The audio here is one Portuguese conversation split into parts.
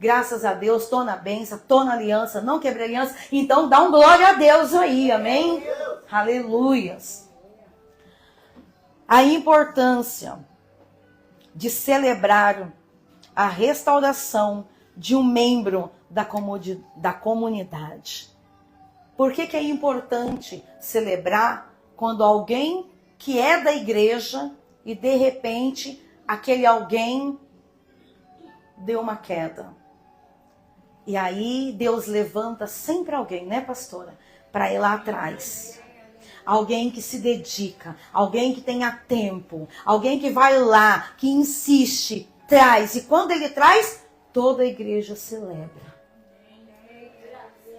Graças a Deus, estou na bênção, estou na aliança, não quebrei aliança. Então dá um glória a Deus aí, amém? Aleluias. A importância de celebrar a restauração de um membro da comunidade. Por que é importante celebrar quando alguém que é da igreja e de repente aquele alguém deu uma queda? E aí Deus levanta sempre alguém, né, pastora? Para ir lá atrás. Alguém que se dedica, alguém que tenha tempo, alguém que vai lá, que insiste, traz. E quando ele traz, toda a igreja celebra.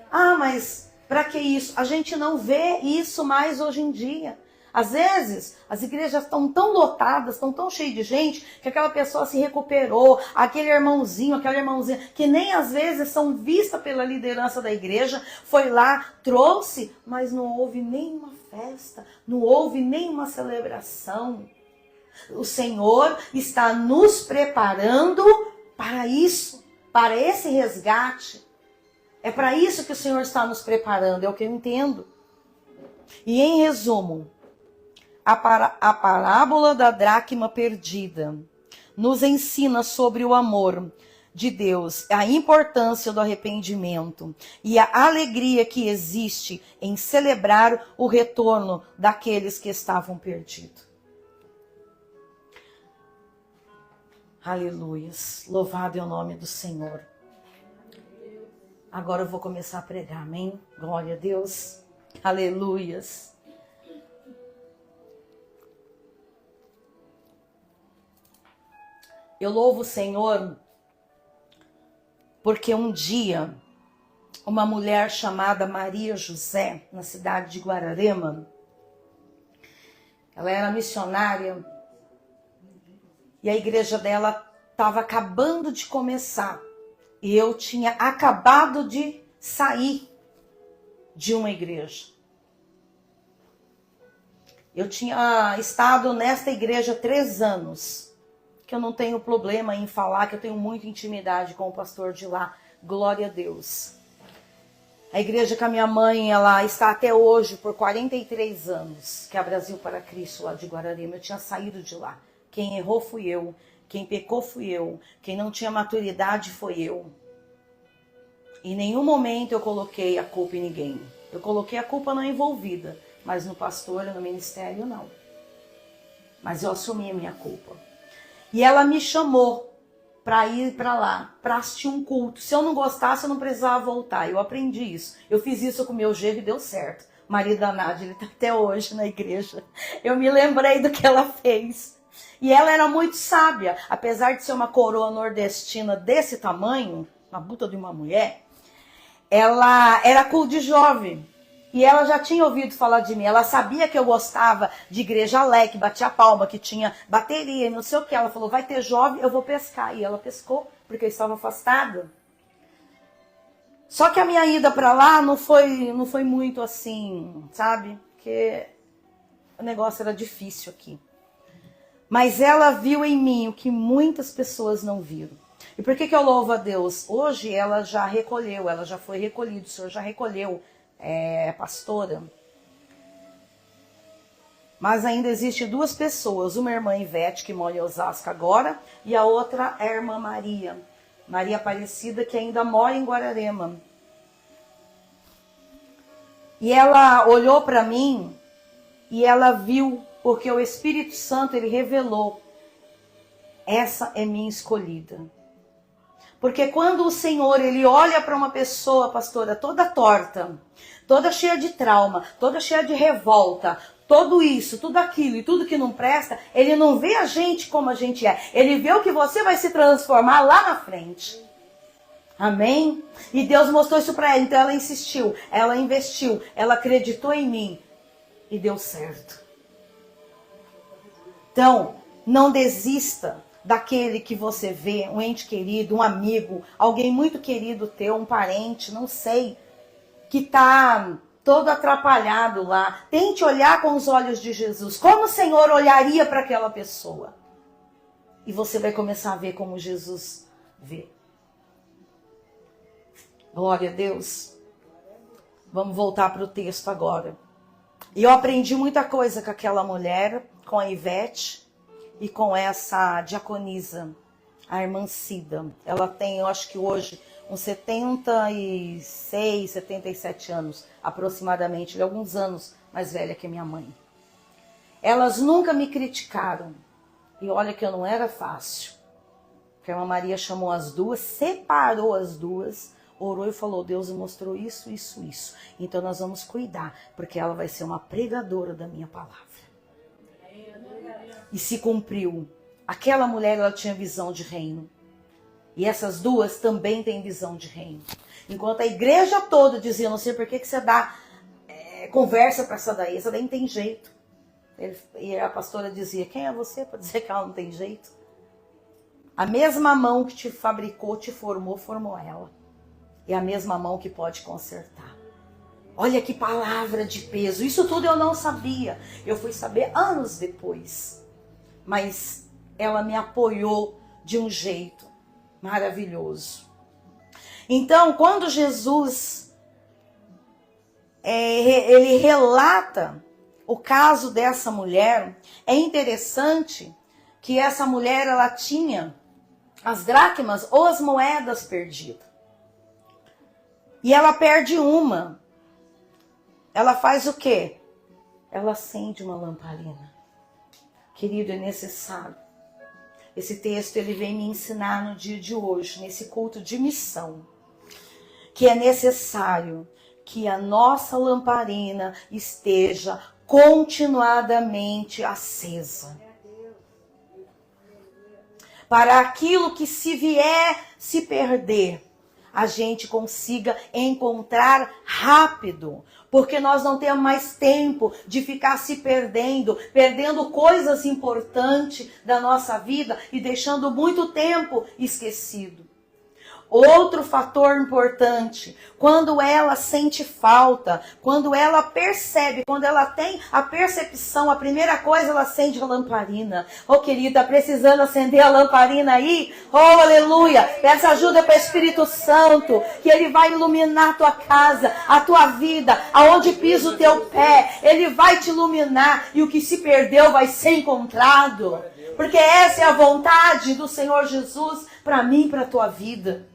Ah, mas para que isso? A gente não vê isso mais hoje em dia. Às vezes, as igrejas estão tão lotadas, estão tão cheias de gente, que aquela pessoa se recuperou, aquele irmãozinho, aquela irmãzinha, que nem às vezes são vistas pela liderança da igreja, foi lá, trouxe, mas não houve nenhuma festa, não houve nenhuma celebração. O Senhor está nos preparando para isso, para esse resgate. É para isso que o Senhor está nos preparando, é o que eu entendo. E em resumo, a parábola da dracma perdida nos ensina sobre o amor de Deus, a importância do arrependimento e a alegria que existe em celebrar o retorno daqueles que estavam perdidos. Aleluias, louvado é o nome do Senhor. Agora eu vou começar a pregar, amém? Glória a Deus, aleluias. Eu louvo o Senhor porque um dia uma mulher chamada Maria José, na cidade de Guararema, ela era missionária e a igreja dela estava acabando de começar e eu tinha acabado de sair de uma igreja. Eu tinha estado nesta igreja 3 anos. Que eu não tenho problema em falar, que eu tenho muita intimidade com o pastor de lá. Glória a Deus. A igreja que a minha mãe, ela está até hoje por 43 anos, que é a Brasil para Cristo, lá de Guararema. Eu tinha saído de lá. Quem errou fui eu. Quem pecou fui eu. Quem não tinha maturidade foi eu. Em nenhum momento eu coloquei a culpa em ninguém. Eu coloquei a culpa na envolvida, mas no pastor e no ministério não. Mas eu assumi a minha culpa. E ela me chamou para ir para lá, para assistir um culto. Se eu não gostasse, eu não precisava voltar. Eu aprendi isso. Eu fiz isso com o meu genro e deu certo. O marido da Nádia, ele está até hoje na igreja. Eu me lembrei do que ela fez. E ela era muito sábia. Apesar de ser uma coroa nordestina desse tamanho, uma puta de uma mulher, ela era culto de jovem. E ela já tinha ouvido falar de mim. Ela sabia que eu gostava de igreja alegre, batia palma, que tinha bateria e não sei o que. Ela falou, vai ter jovem, eu vou pescar. E ela pescou, porque eu estava afastada. Só que a minha ida para lá não foi muito assim, sabe? Porque o negócio era difícil aqui. Mas ela viu em mim o que muitas pessoas não viram. E por que eu louvo a Deus? Hoje ela já recolheu, ela já foi recolhida, o Senhor já recolheu. Pastora. Mas ainda existem 2 pessoas, uma irmã Ivete, que mora em Osasco agora, e a outra é a irmã Maria Aparecida, que ainda mora em Guararema. E ela olhou para mim e ela viu, porque o Espírito Santo, ele revelou, essa é minha escolhida. Porque quando o Senhor, ele olha para uma pessoa, pastora, toda torta, toda cheia de trauma, toda cheia de revolta, tudo isso, tudo aquilo e tudo que não presta, ele não vê a gente como a gente é. Ele vê o que você vai se transformar lá na frente. Amém? E Deus mostrou isso para ela, então ela insistiu, ela investiu, ela acreditou em mim e deu certo. Então, não desista daquele que você vê, um ente querido, um amigo, alguém muito querido teu, um parente, não sei, que está todo atrapalhado lá. Tente olhar com os olhos de Jesus. Como o Senhor olharia para aquela pessoa? E você vai começar a ver como Jesus vê. Glória a Deus. Vamos voltar para o texto agora. E eu aprendi muita coisa com aquela mulher, com a Ivete e com essa diaconisa, a irmã Cida. Ela tem, eu acho que hoje, uns 76, 77 anos, aproximadamente, alguns anos mais velha que minha mãe. Elas nunca me criticaram. E olha que eu não era fácil. Porque a irmã Maria chamou as duas, separou as duas, orou e falou, Deus me mostrou isso, isso, isso. Então nós vamos cuidar, porque ela vai ser uma pregadora da minha palavra. E se cumpriu. Aquela mulher, ela tinha visão de reino. E essas duas também têm visão de reino. Enquanto a igreja toda dizia, não sei por que você dá conversa para essa daí não tem jeito. E a pastora dizia, quem é você para dizer que ela não tem jeito? A mesma mão que te fabricou, te formou, formou ela. E a mesma mão que pode consertar. Olha que palavra de peso. Isso tudo eu não sabia. Eu fui saber anos depois. Mas ela me apoiou de um jeito maravilhoso. Então, quando Jesus ele relata o caso dessa mulher, é interessante que essa mulher ela tinha as dracmas ou as moedas perdidas. E ela perde uma. Ela faz o quê? Ela acende uma lamparina. Querido, é necessário. Esse texto ele vem me ensinar no dia de hoje, nesse culto de missão, que é necessário que a nossa lamparina esteja continuadamente acesa. Para aquilo que se vier se perder, a gente consiga encontrar rápido. Porque nós não temos mais tempo de ficar se perdendo coisas importantes da nossa vida e deixando muito tempo esquecido. Outro fator importante, quando ela sente falta, quando ela percebe, quando ela tem a percepção, a primeira coisa ela acende a lamparina. Ô querida, tá precisando acender a lamparina aí? Oh, aleluia! Peça ajuda para o Espírito Santo, que ele vai iluminar a tua casa, a tua vida, aonde pisa o teu pé. Ele vai te iluminar e o que se perdeu vai ser encontrado. Porque essa é a vontade do Senhor Jesus para mim e para a tua vida.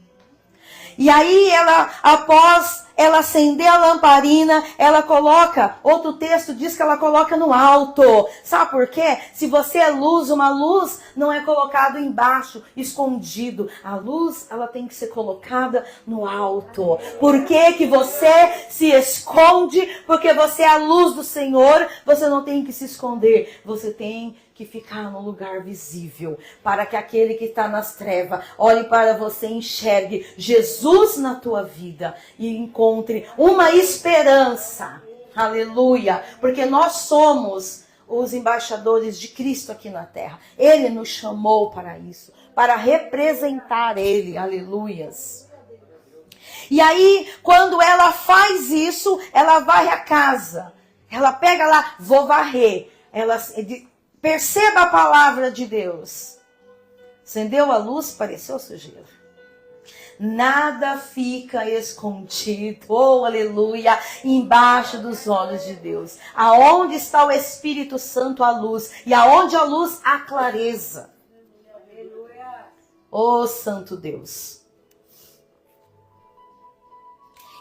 E aí ela, após ela acender a lamparina, ela coloca, outro texto diz que ela coloca no alto. Sabe por quê? Se você é luz, uma luz não é colocada embaixo, escondido. A luz, ela tem que ser colocada no alto. Por que que você se esconde? Porque você é a luz do Senhor, você não tem que se esconder. Você tem que ficar no lugar visível, para que aquele que está nas trevas olhe para você e enxergue Jesus na tua vida e encontre uma esperança. Aleluia! Porque nós somos os embaixadores de Cristo aqui na terra. Ele nos chamou para isso, para representar Ele. Aleluias! E aí, quando ela faz isso, ela varre a casa. Ela pega lá, vou varrer. Perceba a palavra de Deus. Acendeu a luz, pareceu sujeira. Nada fica escondido, oh aleluia, embaixo dos olhos de Deus. Aonde está o Espírito Santo, a luz. E aonde a luz, a clareza. Oh Santo Deus.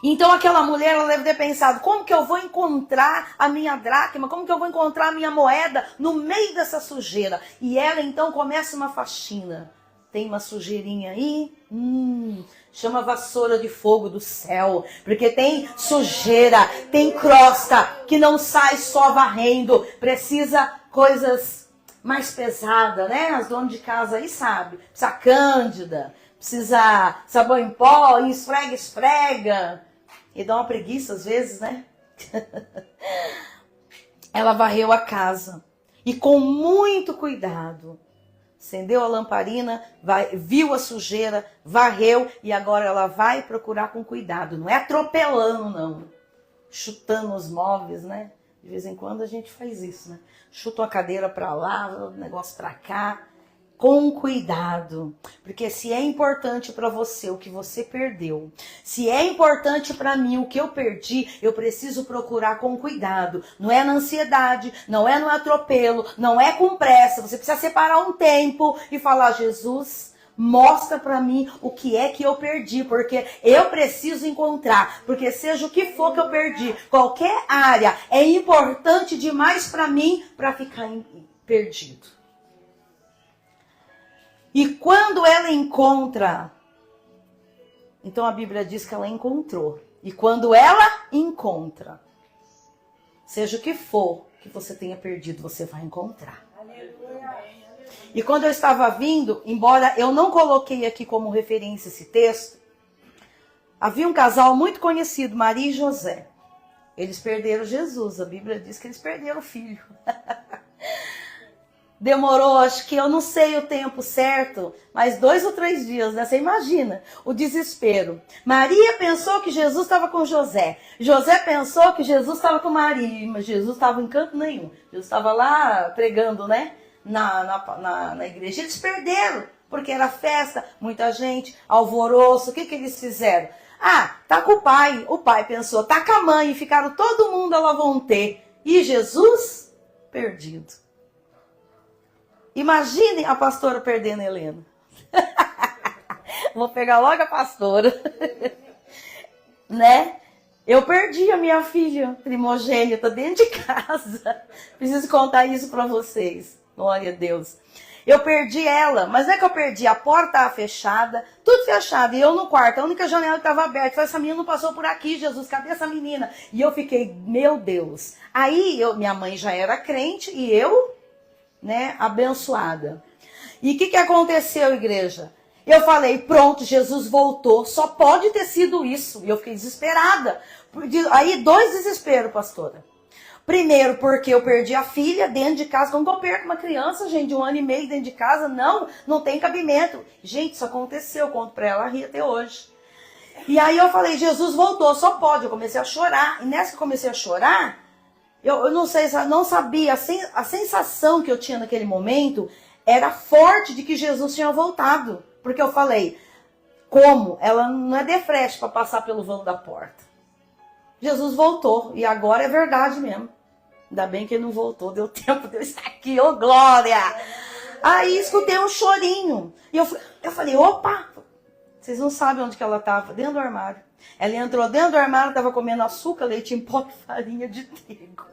Então aquela mulher, ela deve ter pensado, como que eu vou encontrar a minha dracma? Como que eu vou encontrar a minha moeda no meio dessa sujeira? E ela então começa uma faxina. Tem uma sujeirinha aí? Chama vassoura de fogo do céu. Porque tem sujeira, tem crosta que não sai só varrendo. Precisa coisas mais pesadas, né? As donas de casa aí sabem. Precisa cândida, precisa sabão em pó, esfrega, esfrega. E dá uma preguiça às vezes, né? Ela varreu a casa. E com muito cuidado, acendeu a lamparina, viu a sujeira, varreu. E agora ela vai procurar com cuidado. Não é atropelando, não. Chutando os móveis, né? De vez em quando a gente faz isso, né? Chuta uma cadeira para lá, um negócio para cá. com cuidado, porque se é importante para você o que você perdeu, se é importante para mim o que eu perdi, eu preciso procurar com cuidado. Não é na ansiedade, não é no atropelo, não é com pressa. Você precisa separar um tempo e falar: Jesus, mostra para mim o que é que eu perdi, porque eu preciso encontrar, porque seja o que for que eu perdi, qualquer área é importante demais para mim para ficar perdido. E quando ela encontra, então a Bíblia diz que ela encontrou. E quando ela encontra, seja o que for que você tenha perdido, você vai encontrar. E quando eu estava vindo, embora eu não coloquei aqui como referência esse texto, havia um casal muito conhecido, Maria e José. Eles perderam Jesus, a Bíblia diz que eles perderam o filho. Demorou, acho que eu não sei o tempo certo, mas 2 ou 3 dias, né? Você imagina o desespero. Maria pensou que Jesus estava com José. José pensou que Jesus estava com Maria, mas Jesus estava em canto nenhum. Jesus estava lá pregando, né? Na igreja. Eles perderam, porque era festa, muita gente, alvoroço. O que eles fizeram? Ah, tá com o pai. O pai pensou, tá com a mãe. E ficaram todo mundo à la vontade. E Jesus, perdido. Imaginem a pastora perdendo a Helena. Vou pegar logo a pastora. Né? Eu perdi a minha filha primogênita dentro de casa. Preciso contar isso para vocês. Glória a Deus. Eu perdi ela, mas não é que eu perdi. A porta estava fechada, tudo fechado. E eu no quarto, a única janela que estava aberta. Falei, essa menina não passou por aqui, Jesus, cadê essa menina? E eu fiquei, meu Deus. Aí minha mãe já era crente e eu, né, abençoada. E o que aconteceu, igreja? Eu falei, pronto, Jesus voltou, só pode ter sido isso. E eu fiquei desesperada. Aí 2 desesperos, pastora. Primeiro, porque eu perdi a filha dentro de casa. Como que eu perco uma criança, gente, de 1 ano e meio dentro de casa? Não tem cabimento. Gente, isso aconteceu, eu conto pra ela, ri até hoje. E aí eu falei, Jesus voltou, só pode. Eu comecei a chorar. E nessa que eu comecei a chorar, eu não sei, não sabia, a sensação que eu tinha naquele momento era forte de que Jesus tinha voltado. Porque eu falei, como? Ela não é de frete para passar pelo vão da porta. Jesus voltou, e agora é verdade mesmo. Ainda bem que ele não voltou, deu tempo de eu estar aqui, ô glória! Aí escutei um chorinho, e eu falei, opa! Vocês não sabem onde que ela estava, dentro do armário. Ela entrou dentro do armário, estava comendo açúcar, leite em pó e farinha de trigo.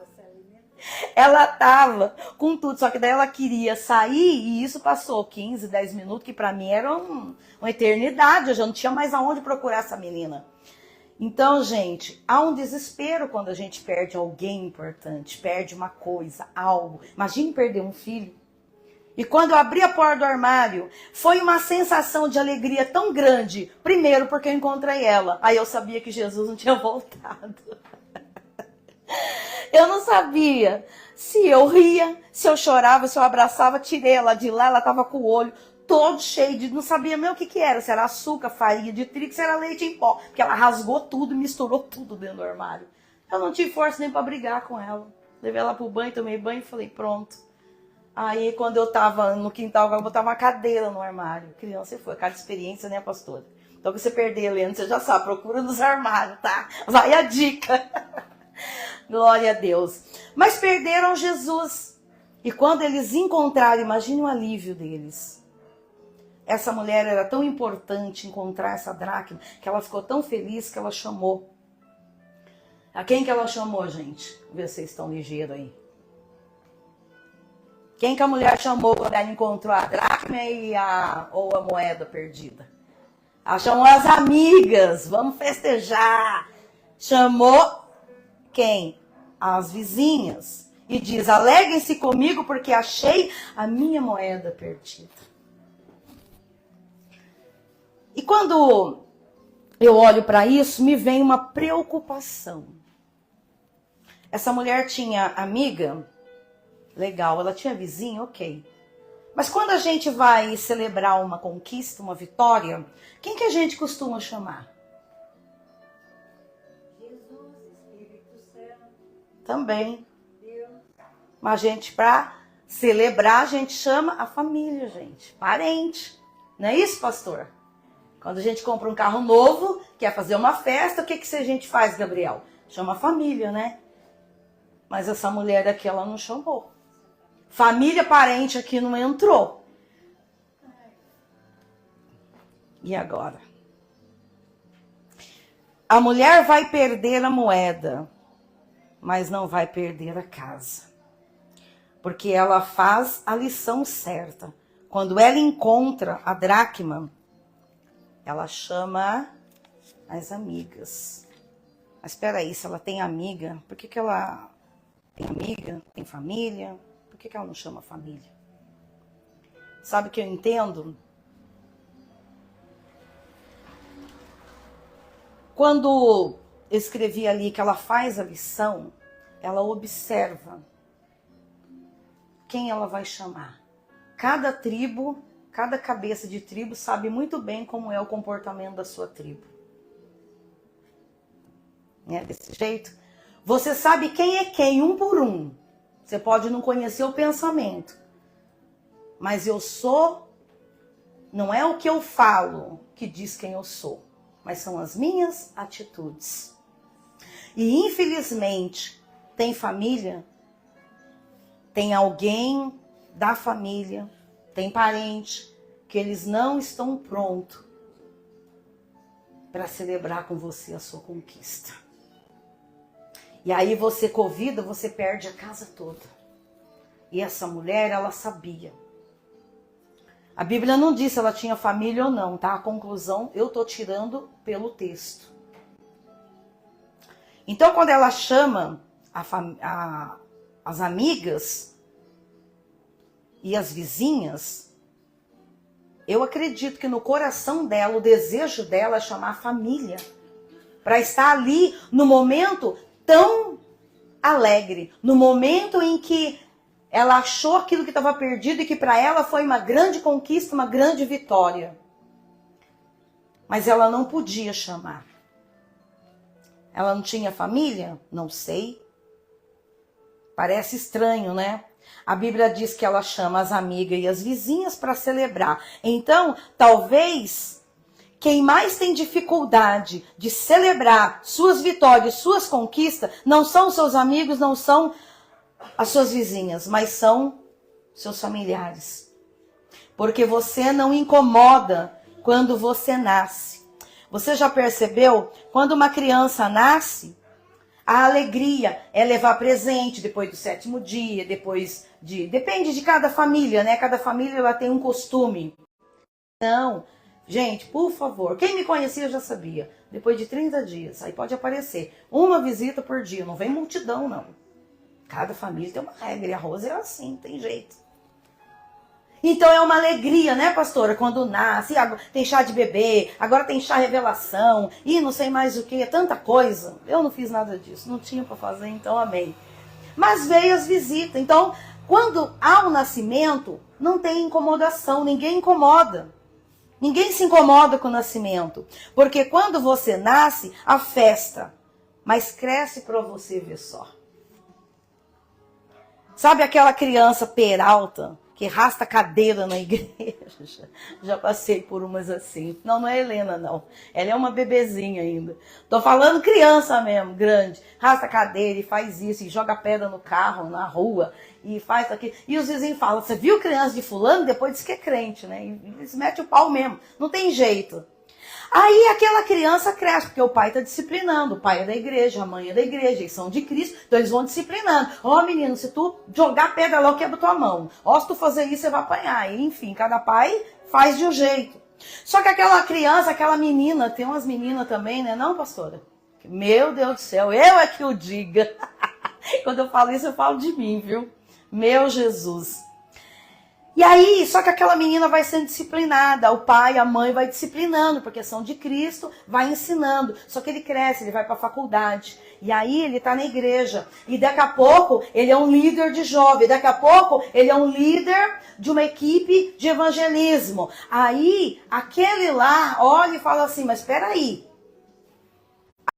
Ela estava com tudo, só que daí ela queria sair e isso passou 15, 10 minutos, que para mim era uma eternidade. Eu já não tinha mais aonde procurar essa menina. Então, gente, há um desespero quando a gente perde alguém importante, perde uma coisa, algo. Imagine perder um filho. E quando eu abri a porta do armário, foi uma sensação de alegria tão grande. Primeiro, porque eu encontrei ela. Aí eu sabia que Jesus não tinha voltado. Eu não sabia se eu ria, se eu chorava, se eu abraçava, tirei ela de lá, ela estava com o olho todo cheio de... Não sabia mesmo o que era, se era açúcar, farinha de trigo, se era leite em pó. Porque ela rasgou tudo, misturou tudo dentro do armário. Eu não tive força nem para brigar com ela. Levei ela pro banho, tomei banho e falei, pronto. Aí quando eu tava no quintal, eu botava uma cadeira no armário. Criança, foi cada experiência, né, pastora? Então, se você perder, Helena, você já sabe, procura nos armários, tá? Vai a dica. Glória a Deus. Mas perderam Jesus. E quando eles encontraram, imagine o alívio deles. Essa mulher era tão importante encontrar essa dracma, que ela ficou tão feliz que ela chamou. A quem que ela chamou, gente? Vamos ver se vocês estão ligeiros aí. Quem que a mulher chamou quando ela encontrou a dracma ou a moeda perdida? Ela chamou as amigas, vamos festejar. Chamou quem? As vizinhas. E diz, alegrem-se comigo porque achei a minha moeda perdida. E quando eu olho para isso, me vem uma preocupação. Essa mulher tinha amiga? Legal. Ela tinha vizinho? Ok. Mas quando a gente vai celebrar uma conquista, uma vitória, quem que a gente costuma chamar? Jesus, Espírito Santo. Também. Deus. Mas gente, para Celebrar a gente chama a família, gente. Parente. Não é isso, pastor? Quando a gente compra um carro novo, quer fazer uma festa, o que a gente faz, Gabriel? Chama a família, né? Mas essa mulher aqui, ela não chamou. Família, parente aqui não entrou. E agora? A mulher vai perder a moeda, mas não vai perder a casa. Porque ela faz a lição certa. Quando ela encontra a dracma, ela chama as amigas. Mas espera aí, se ela tem amiga, por que ela tem amiga, tem família? Por que ela não chama família? Sabe o que eu entendo? Quando eu escrevi ali que ela faz a lição, ela observa quem ela vai chamar. Cada tribo, cada cabeça de tribo sabe muito bem como é o comportamento da sua tribo. É desse jeito. Você sabe quem é quem, um por um. Você pode não conhecer o pensamento. Mas eu sou, não é o que eu falo que diz quem eu sou. Mas são as minhas atitudes. E infelizmente, tem família, tem alguém da família, tem parente, que eles não estão prontos para celebrar com você a sua conquista. E aí você convida, você perde a casa toda. E essa mulher, ela sabia. A Bíblia não diz se ela tinha família ou não, tá? A conclusão eu tô tirando pelo texto. Então, quando ela chama as amigas e as vizinhas, eu acredito que no coração dela, o desejo dela é chamar a família. Para estar ali no momento tão alegre. No momento em que ela achou aquilo que estava perdido e que para ela foi uma grande conquista, uma grande vitória. Mas ela não podia chamar. Ela não tinha família? Não sei. Parece estranho, né? A Bíblia diz que ela chama as amigas e as vizinhas para celebrar. Então, talvez, quem mais tem dificuldade de celebrar suas vitórias, suas conquistas, não são os seus amigos, não são as suas vizinhas, mas são seus familiares. Porque você não incomoda quando você nasce. Você já percebeu? Quando uma criança nasce, a alegria é levar presente depois do 7º dia, depende de cada família, né? Cada família ela tem um costume. Não, gente, por favor, quem me conhecia já sabia. Depois de 30 dias, aí pode aparecer uma visita por dia, não vem multidão não. Cada família tem uma regra, e a Rosa é assim, tem jeito. Então é uma alegria, né, pastora? Quando nasce, tem chá de bebê, agora tem chá revelação, e não sei mais o que, é tanta coisa. Eu não fiz nada disso, não tinha para fazer, então amei. Mas veio as visitas, então quando há o nascimento, não tem incomodação, ninguém incomoda. Ninguém se incomoda com o nascimento, porque quando você nasce, a festa, mas cresce para você ver só. Sabe aquela criança peralta que arrasta cadeira na igreja? Já passei por umas assim. Não é Helena, não. Ela é uma bebezinha ainda. Tô falando criança mesmo, grande. Arrasta cadeira e faz isso, e joga pedra no carro, na rua, e faz aquilo. E os vizinhos falam, você viu criança de fulano? Depois diz que é crente, né? E eles metem o pau mesmo. Não tem jeito. Aí aquela criança cresce, porque o pai está disciplinando, o pai é da igreja, a mãe é da igreja, eles são de Cristo, então eles vão disciplinando. Ó, menino, se tu jogar pedra lá, eu quebro tua mão. Ó, se tu fazer isso, você vai apanhar. E, enfim, cada pai faz de um jeito. Só que aquela criança, aquela menina, tem umas meninas também, né? Não, pastora? Meu Deus do céu, eu é que o diga. Quando eu falo isso, eu falo de mim, viu? Meu Jesus. E aí, só que aquela menina vai sendo disciplinada, o pai, a mãe vai disciplinando, porque são de Cristo, vai ensinando. Só que ele cresce, ele vai para a faculdade. E aí ele está na igreja. E daqui a pouco ele é um líder de jovem. Daqui a pouco ele é um líder de uma equipe de evangelismo. Aí aquele lá olha e fala assim, mas espera aí.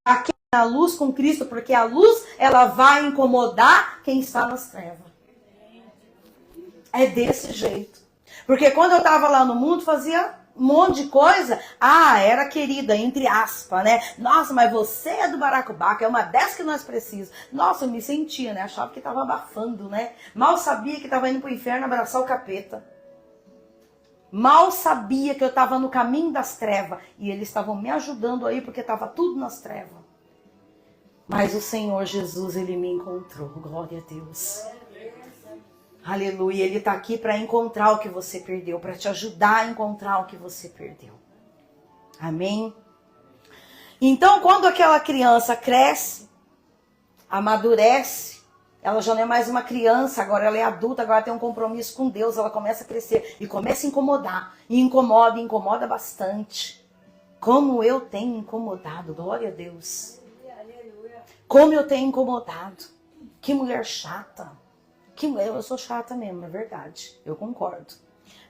Aqui é a luz com Cristo, porque a luz ela vai incomodar quem está nas trevas. É desse jeito. Porque quando eu estava lá no mundo, fazia um monte de coisa. Era querida, entre aspas, né? Nossa, mas você é do Barack Obama, é uma dessas que nós precisamos. Nossa, eu me sentia, né? Achava que estava abafando, né? Mal sabia que estava indo pro inferno abraçar o capeta. Mal sabia que eu estava no caminho das trevas. E eles estavam me ajudando aí porque estava tudo nas trevas. Mas o Senhor Jesus, Ele me encontrou. Glória a Deus. Aleluia. Ele está aqui para encontrar o que você perdeu. Para te ajudar a encontrar o que você perdeu. Amém? Então, quando aquela criança cresce, amadurece, ela já não é mais uma criança, agora ela é adulta, agora tem um compromisso com Deus, ela começa a crescer e começa a incomodar. E incomoda bastante. Como eu tenho incomodado, glória a Deus. Como eu tenho incomodado. Que mulher chata. Eu sou chata mesmo, é verdade. Eu concordo.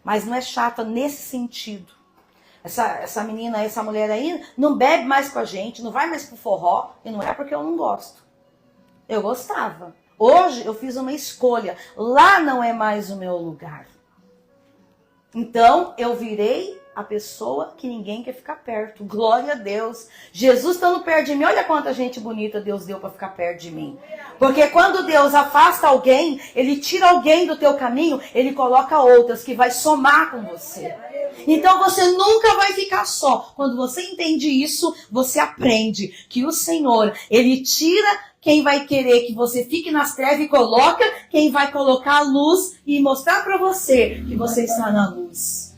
Mas não é chata nesse sentido. Essa menina, essa mulher aí, não bebe mais com a gente, não vai mais pro forró. E não é porque eu não gosto. Eu gostava. Hoje eu fiz uma escolha. Lá não é mais o meu lugar. Então eu virei a pessoa que ninguém quer ficar perto. Glória a Deus. Jesus estando perto de mim. Olha quanta gente bonita Deus deu para ficar perto de mim. Porque quando Deus afasta alguém, Ele tira alguém do teu caminho, Ele coloca outras que vai somar com você. Então você nunca vai ficar só. Quando você entende isso, você aprende que o Senhor, Ele tira quem vai querer que você fique nas trevas e coloca quem vai colocar a luz e mostrar para você que você está na luz.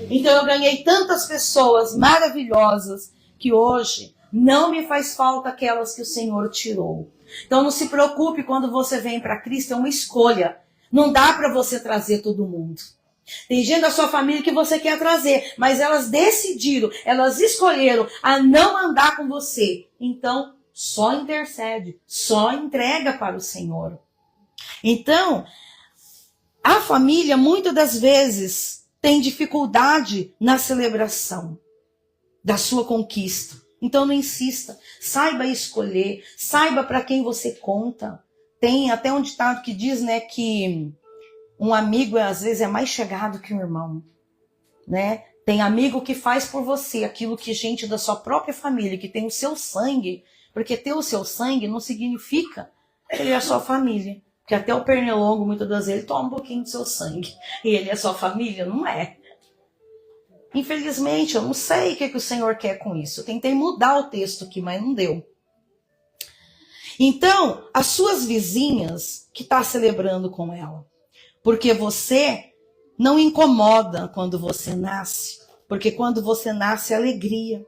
Então eu ganhei tantas pessoas maravilhosas que hoje não me faz falta aquelas que o Senhor tirou. Então não se preocupe quando você vem para Cristo, é uma escolha. Não dá para você trazer todo mundo. Tem gente da sua família que você quer trazer, mas elas decidiram, elas escolheram a não andar com você. Então só intercede, só entrega para o Senhor. Então, a família muitas das vezes tem dificuldade na celebração da sua conquista. Então não insista, saiba escolher, saiba para quem você conta. Tem até um ditado que diz, né, que um amigo às vezes é mais chegado que um irmão, né? Tem amigo que faz por você aquilo que gente da sua própria família, que tem o seu sangue, porque ter o seu sangue não significa que ele é sua família. Porque até o pernilongo, muitas das vezes, toma um pouquinho do seu sangue. E ele é sua família? Não é. Infelizmente, eu não sei o que o Senhor quer com isso. Eu tentei mudar o texto aqui, mas não deu. Então, as suas vizinhas que estão celebrando com ela. Porque você não incomoda quando você nasce. Porque quando você nasce é alegria.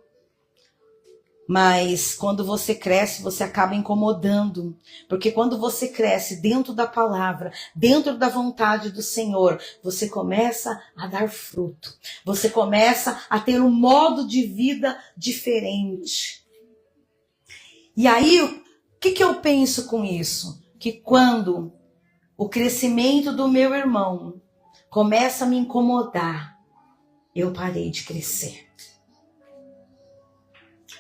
Mas quando você cresce, você acaba incomodando. Porque quando você cresce dentro da palavra, dentro da vontade do Senhor, você começa a dar fruto. Você começa a ter um modo de vida diferente. E aí, o que eu penso com isso? Que quando o crescimento do meu irmão começa a me incomodar, eu parei de crescer.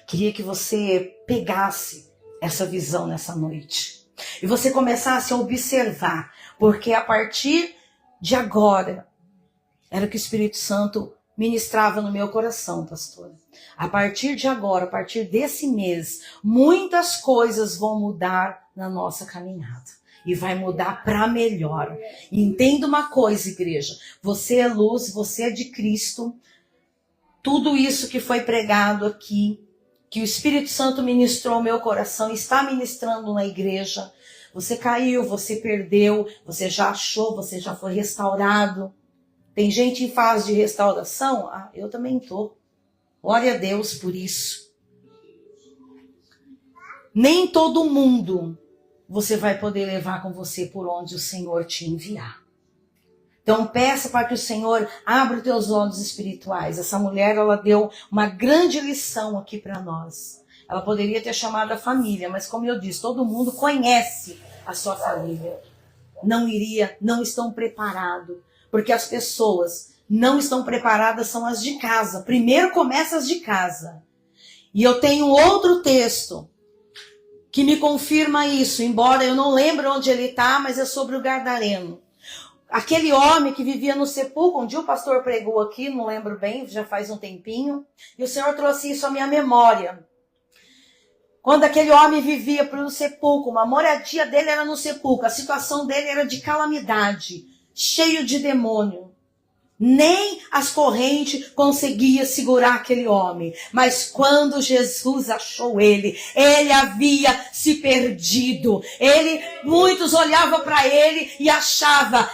Queria que você pegasse essa visão nessa noite. E você começasse a observar. Porque a partir de agora, era o que o Espírito Santo ministrava no meu coração, pastora. A partir de agora, a partir desse mês, muitas coisas vão mudar na nossa caminhada. E vai mudar para melhor. E entenda uma coisa, igreja. Você é luz, você é de Cristo. Tudo isso que foi pregado aqui, que o Espírito Santo ministrou ao meu coração, está ministrando na igreja. Você caiu, você perdeu, você já achou, você já foi restaurado. Tem gente em fase de restauração? Eu também estou. Glória a Deus por isso. Nem todo mundo você vai poder levar com você por onde o Senhor te enviar. Então peça para que o Senhor abra os teus olhos espirituais. Essa mulher, ela deu uma grande lição aqui para nós. Ela poderia ter chamado a família, mas como eu disse, todo mundo conhece a sua família. Não estão preparados. Porque as pessoas não estão preparadas, são as de casa. Primeiro começa as de casa. E eu tenho outro texto que me confirma isso, embora eu não lembre onde ele está, mas é sobre o Gadareno. aquele homem que vivia no sepulcro, um dia o pastor pregou aqui, não lembro bem, já faz um tempinho, e o Senhor trouxe isso à minha memória. Quando aquele homem vivia no sepulcro, uma moradia dele era no sepulcro, a situação dele era de calamidade, cheio de demônio. Nem as correntes conseguiam segurar aquele homem. Mas quando Jesus achou ele havia se perdido. Muitos olhavam para ele e achavam,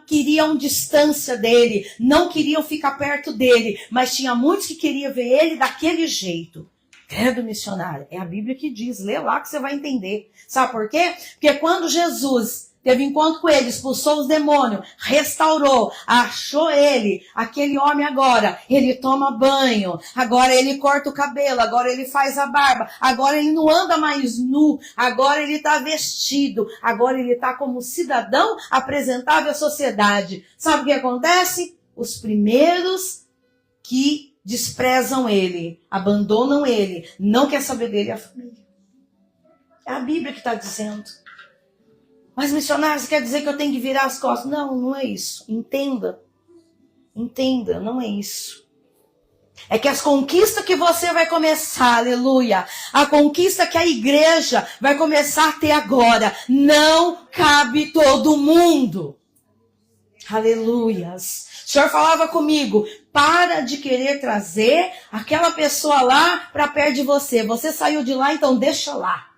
queriam distância dele, não queriam ficar perto dele, mas tinha muitos que queriam ver ele daquele jeito. Credo, missionário, é a Bíblia que diz, lê lá que você vai entender. Sabe por quê? Porque quando Jesus teve encontro com ele, expulsou os demônios, restaurou, achou ele, aquele homem agora, ele toma banho, agora ele corta o cabelo, agora ele faz a barba, agora ele não anda mais nu, agora ele está vestido, agora ele está como cidadão apresentável à sociedade. Sabe o que acontece? Os primeiros que desprezam ele, abandonam ele, não quer saber dele a família. É a Bíblia que está dizendo. Mas missionário, você quer dizer que eu tenho que virar as costas? Não, não é isso. Entenda, não é isso. É que as conquistas que você vai começar, aleluia, a conquista que a igreja vai começar a ter agora, não cabe todo mundo. Aleluias. O Senhor falava comigo, para de querer trazer aquela pessoa lá para perto de você. Você saiu de lá, então deixa lá.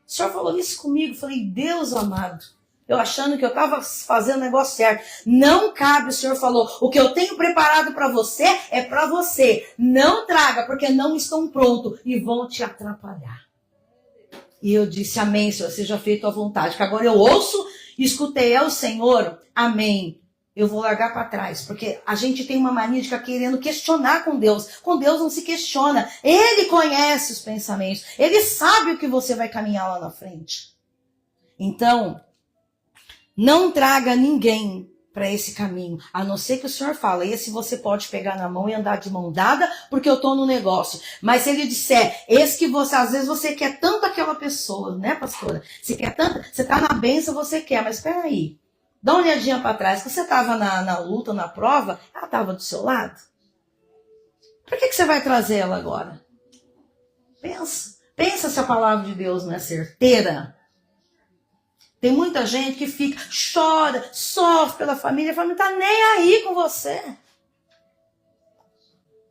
O Senhor falou isso comigo, falei, Deus amado, eu achando que eu estava fazendo o negócio certo. Não cabe, o Senhor falou, o que eu tenho preparado para você é para você. Não traga, porque não estão prontos e vão te atrapalhar. E eu disse, amém, Senhor, seja feito à vontade. Que agora eu ouço e escutei, é o Senhor, amém. Eu vou largar para trás, porque a gente tem uma mania de ficar querendo questionar com Deus. Com Deus não se questiona. Ele conhece os pensamentos. Ele sabe o que você vai caminhar lá na frente. Então, não traga ninguém para esse caminho, a não ser que o Senhor fala, esse você pode pegar na mão e andar de mão dada, porque eu estou no negócio. Mas se ele disser, esse que você, às vezes você quer tanto aquela pessoa, né, pastora? Você quer tanto, você está na bênção, você quer, mas espera aí. Dá uma olhadinha para trás, que você estava na luta, na prova, ela estava do seu lado. Por que você vai trazer ela agora? Pensa se a palavra de Deus não é certeira. Tem muita gente que fica, chora, sofre pela família, a família não está nem aí com você.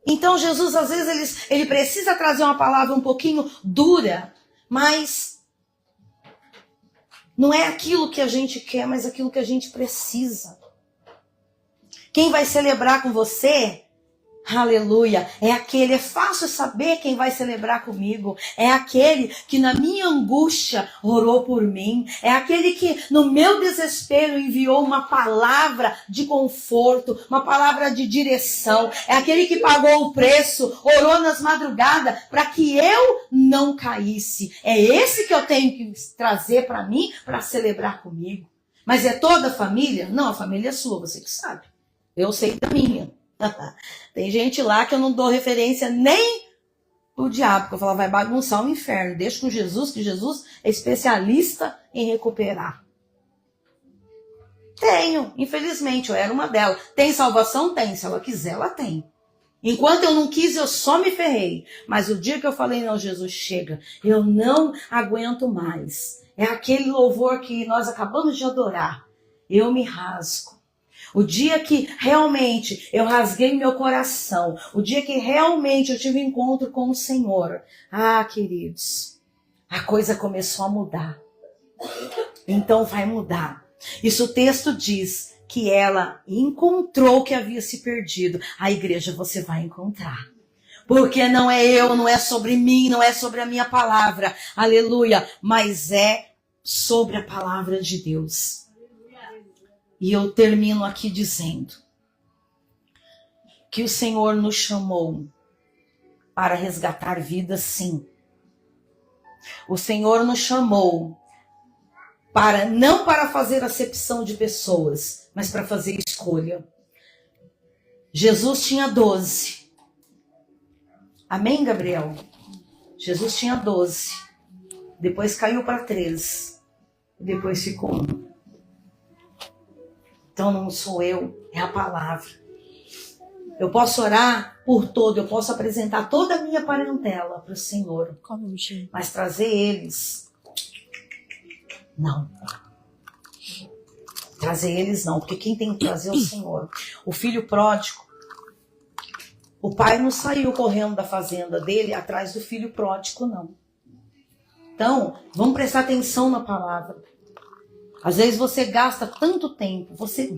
Então Jesus, às vezes, ele precisa trazer uma palavra um pouquinho dura, mas não é aquilo que a gente quer, mas aquilo que a gente precisa. Quem vai celebrar com você, aleluia, é fácil saber quem vai celebrar comigo. É aquele que na minha angústia orou por mim. É aquele que no meu desespero enviou uma palavra de conforto, uma palavra de direção. É aquele que pagou o preço, orou nas madrugadas para que eu não caísse. É esse que eu tenho que trazer para mim, para celebrar comigo. Mas é toda a família? Não, a família é sua, você que sabe. Eu sei da minha. Tem gente lá que eu não dou referência nem o diabo, porque eu falo, vai bagunçar o inferno. Deixa com Jesus, que Jesus é especialista em recuperar. Tenho, infelizmente, eu era uma delas. Tem salvação? Tem. Se ela quiser, ela tem. Enquanto eu não quis, eu só me ferrei. Mas o dia que eu falei, não, Jesus, chega. Eu não aguento mais. É aquele louvor que nós acabamos de adorar. Eu me rasgo. O dia que realmente eu rasguei meu coração, o dia que realmente eu tive encontro com o Senhor, queridos, a coisa começou a mudar. Então vai mudar. Isso o texto diz que ela encontrou o que havia se perdido. A igreja você vai encontrar. Porque não é eu, não é sobre mim, não é sobre a minha palavra, aleluia, mas é sobre a palavra de Deus. E eu termino aqui dizendo que o Senhor nos chamou para resgatar vidas, sim. O Senhor nos chamou não para fazer acepção de pessoas, mas para fazer escolha. Jesus tinha 12. Amém, Gabriel? Jesus tinha 12. Depois caiu para 3. Depois ficou 1. Então não sou eu, é a palavra. Eu posso orar por todo, eu posso apresentar toda a minha parentela para o Senhor. Mas trazer eles, não. Trazer eles não, porque quem tem que trazer é o Senhor. O filho pródigo, o pai não saiu correndo da fazenda dele atrás do filho pródigo, não. Então, vamos prestar atenção na palavra. Às vezes você gasta tanto tempo, você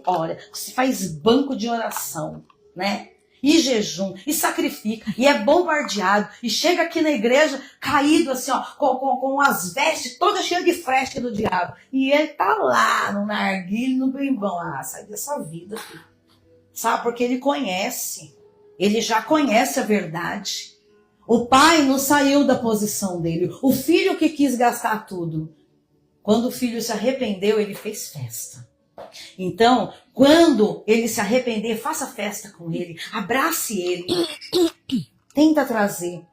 ora, você faz banco de oração, né? E jejum, e sacrifica, e é bombardeado, e chega aqui na igreja caído assim, ó, com as vestes todas cheias de flecha do diabo. E ele tá lá no narguilho, no bimbão. Ah, sai dessa vida, filho. Sabe? Porque ele conhece, ele já conhece a verdade. O pai não saiu da posição dele, o filho que quis gastar tudo. Quando o filho se arrependeu, ele fez festa. Então, quando ele se arrepender, faça festa com ele, abrace ele, tenta trazer.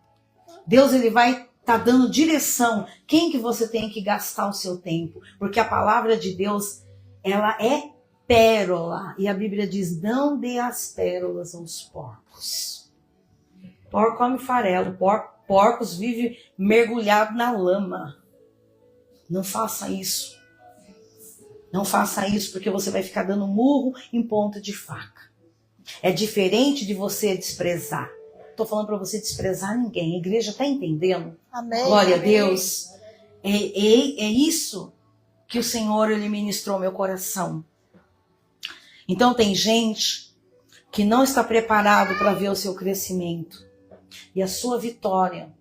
Deus, ele vai estar dando direção. Quem que você tem que gastar o seu tempo? Porque a palavra de Deus, ela é pérola. E a Bíblia diz, não dê as pérolas aos porcos. Porco come farelo, porcos vivem mergulhados na lama. Não faça isso. Não faça isso, porque você vai ficar dando murro em ponta de faca. É diferente de você desprezar. Estou falando para você desprezar ninguém. A igreja está entendendo? Amém. Glória Amém. a Deus. É isso que o Senhor, ele ministrou ao meu coração. Então tem gente que não está preparado para ver o seu crescimento e a sua vitória.